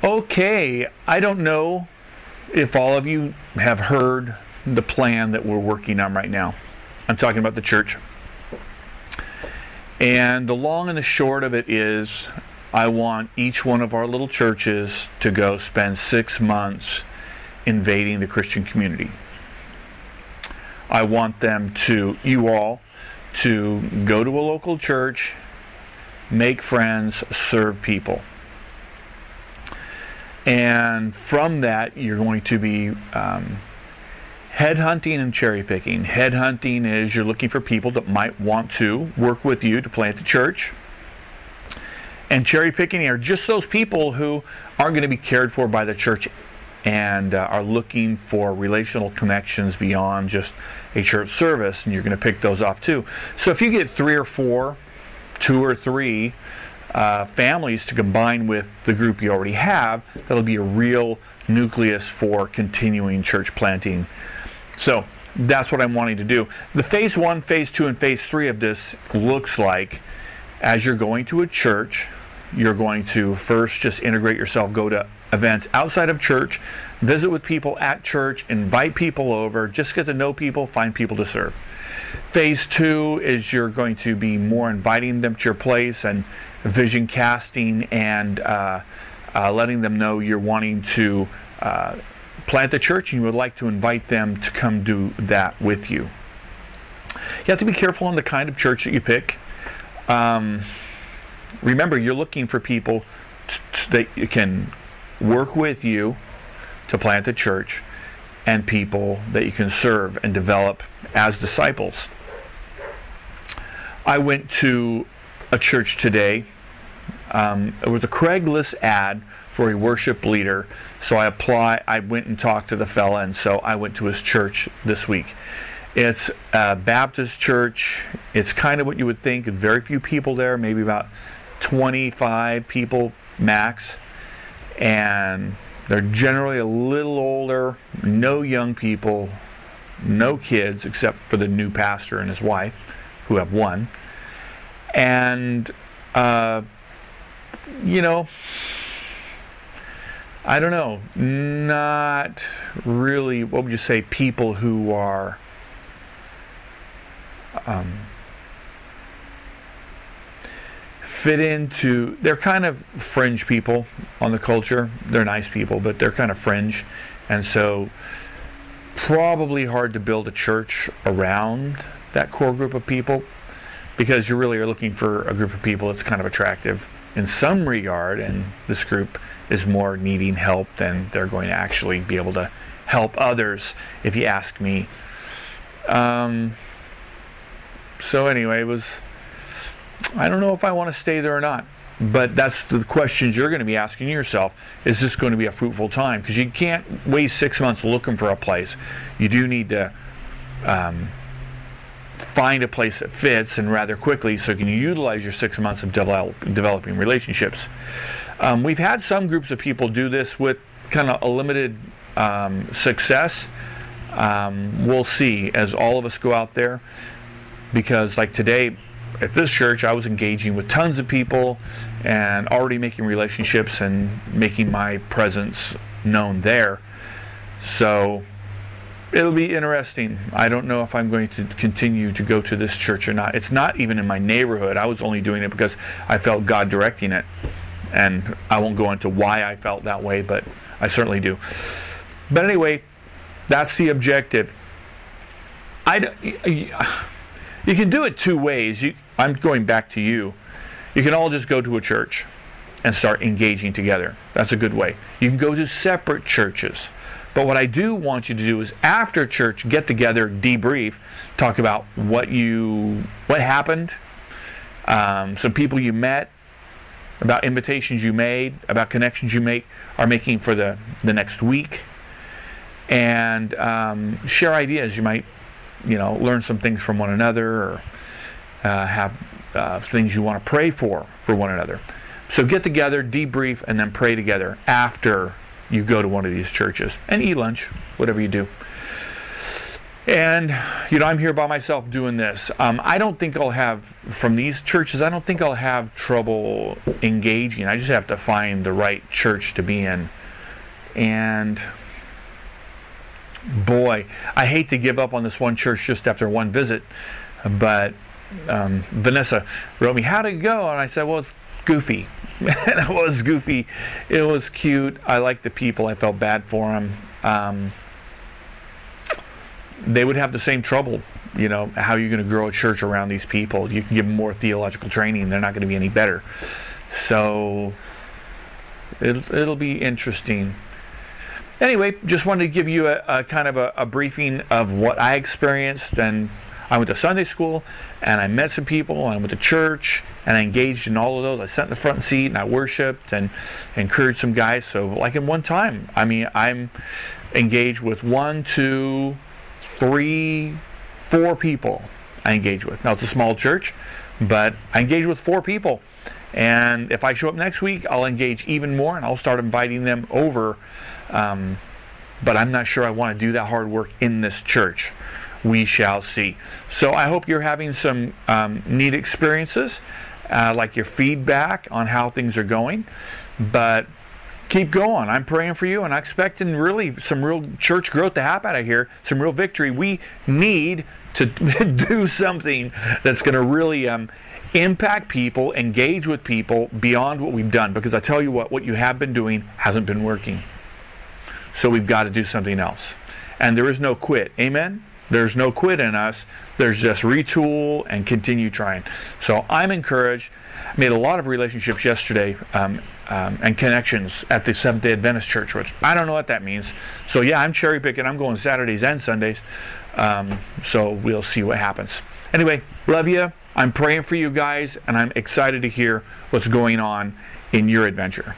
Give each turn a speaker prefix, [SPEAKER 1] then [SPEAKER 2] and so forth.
[SPEAKER 1] Okay, I don't know if all of you have heard the plan that we're working on right now. I'm talking about the church. And the long and the short of it is, I want each one of our little churches to go spend 6 months invading the Christian community. I want you all to go to a local church, make friends, serve people. And from that, you're going to be headhunting and cherry picking. Headhunting is you're looking for people that might want to work with you to plant the church. And cherry picking are just those people who aren't going to be cared for by the church and are looking for relational connections beyond just a church service, and you're going to pick those off too. So if you get 3 or 4, 2 or 3 families to combine with the group you already have, that'll be a real nucleus for continuing church planting. So that's what I'm wanting to do. The phase 1, phase 2, and phase 3 of this looks like, as you're going to a church, you're going to first just integrate yourself, go to events outside of church, visit with people at church, invite people over, just get to know people, find people to serve. Phase 2 is you're going to be more inviting them to your place and vision casting and letting them know you're wanting to plant the church and you would like to invite them to come do that with you. You have to be careful on the kind of church that you pick. Remember, you're looking for people that can work with you to plant the church and people that you can serve and develop as disciples. I went to a church today. It was a Craigslist ad for a worship leader. So I went and talked to the fella, and so I went to his church this week. It's a Baptist church. It's kind of what you would think. Very few people there, maybe about 25 people max. And they're generally a little older, no young people, no kids except for the new pastor and his wife, who have one. And, I don't know, not really, what would you say, people who are fit into, they're kind of fringe people on the culture. They're nice people, but they're kind of fringe. And so probably hard to build a church around that core group of people, because you really are looking for a group of people that's kind of attractive in some regard, and this group is more needing help than they're going to actually be able to help others, if you ask me. So anyway, I don't know if I want to stay there or not, but that's the questions you're going to be asking yourself. Is this going to be a fruitful time? Because you can't waste 6 months looking for a place. You do need to find a place that fits, and rather quickly, so you can utilize your 6 months of developing relationships. We've had some groups of people do this with kind of a limited success. We'll see as all of us go out there, because like today at this church, I was engaging with tons of people and already making relationships and making my presence known there. So it'll be interesting. I don't know if I'm going to continue to go to this church or not. It's not even in my neighborhood. I was only doing it because I felt God directing it. And I won't go into why I felt that way, but I certainly do. But anyway, that's the objective. You can do it 2 ways. I'm going back to you. You can all just go to a church and start engaging together. That's a good way. You can go to separate churches. But what I do want you to do is, after church, get together, debrief, talk about what happened, some people you met, about invitations you made, about connections you are making for the next week, and share ideas. You might, learn some things from one another, or have things you want to pray for one another. So get together, debrief, and then pray together after you go to one of these churches, and eat lunch, whatever you do. And, I'm here by myself doing this. I don't think I'll have, from these churches, I don't think I'll have trouble engaging. I just have to find the right church to be in. And, boy, I hate to give up on this one church just after one visit, but Vanessa wrote me, how'd it go? And I said, well, it's goofy. And it was goofy. It was cute. I liked the people. I felt bad for them. They would have the same trouble, how are you going to grow a church around these people? You can give them more theological training. They're not going to be any better. So it'll be interesting. Anyway, just wanted to give you a kind of a briefing of what I experienced. And I went to Sunday school, and I met some people, and I went to church, and I engaged in all of those. I sat in the front seat, and I worshiped and encouraged some guys. So like in one time, I'm engaged with 1, 2, 3, 4 people I engage with. Now, it's a small church, but I engage with 4 people. And if I show up next week, I'll engage even more, and I'll start inviting them over. But I'm not sure I want to do that hard work in this church. We shall see. So I hope you're having some neat experiences, like your feedback on how things are going. But keep going. I'm praying for you, and I'm expecting really some real church growth to happen out of here, some real victory. We need to do something that's going to really impact people, engage with people beyond what we've done. Because I tell you what you have been doing hasn't been working. So we've got to do something else. And there is no quit. Amen? There's no quit in us. There's just retool and continue trying. So I'm encouraged. I made a lot of relationships yesterday and connections at the Seventh-day Adventist Church, which I don't know what that means. So yeah, I'm cherry picking. I'm going Saturdays and Sundays. So we'll see what happens. Anyway, love you. I'm praying for you guys, and I'm excited to hear what's going on in your adventure.